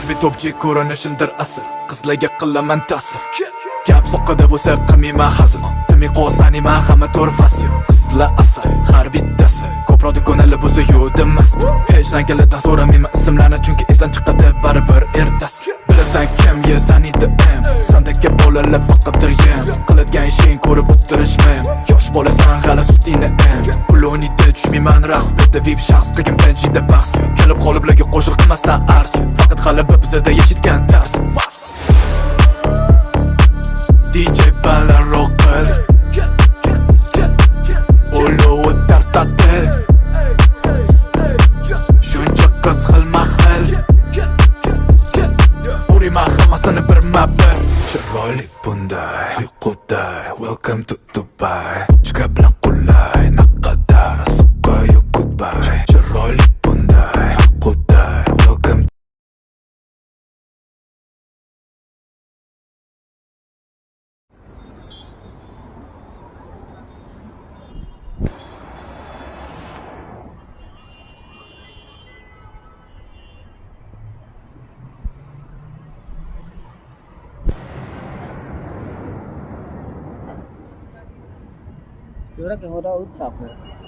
Hajmi to'pchi ko'rinishindir asr, qizlarga qilaman ta'sir. Gap soqqada bo'lsa qilmayman hazil, timi qo'saniyman hamma to'rfasi. Qizlar asr, har bittasi ko'proq ko'nali bo'lsa yo'dimas. Hech rangalardan so'ramayman ismlarni, chunki esdan chiqadi baribir ertasi. Bilasan kimga saniydi em, sandagi bolalar faqatdir yem. Qiladigan ishing ko'rib o'tirishmam, yosh bolasan hali sutingni em. Pulonida tushmayman rasbetda, vip shaxs qilgan birinchida bahs. Kelib qoliblarga qo'shil qilmasdan ars, faqat g'alaba bizda yashitgan dars. DJ balar rockal Olovi tartatil Shuncha qiz xilma xil Uriman hammasini birma-bir. Chiroyli bunday uyquday, welcome to Dubai. Chika bilan qulay, naqadar siqqayu goodbye. Chiroyli bunday uyquday, welcome. Yo creo que es hora de un zapo.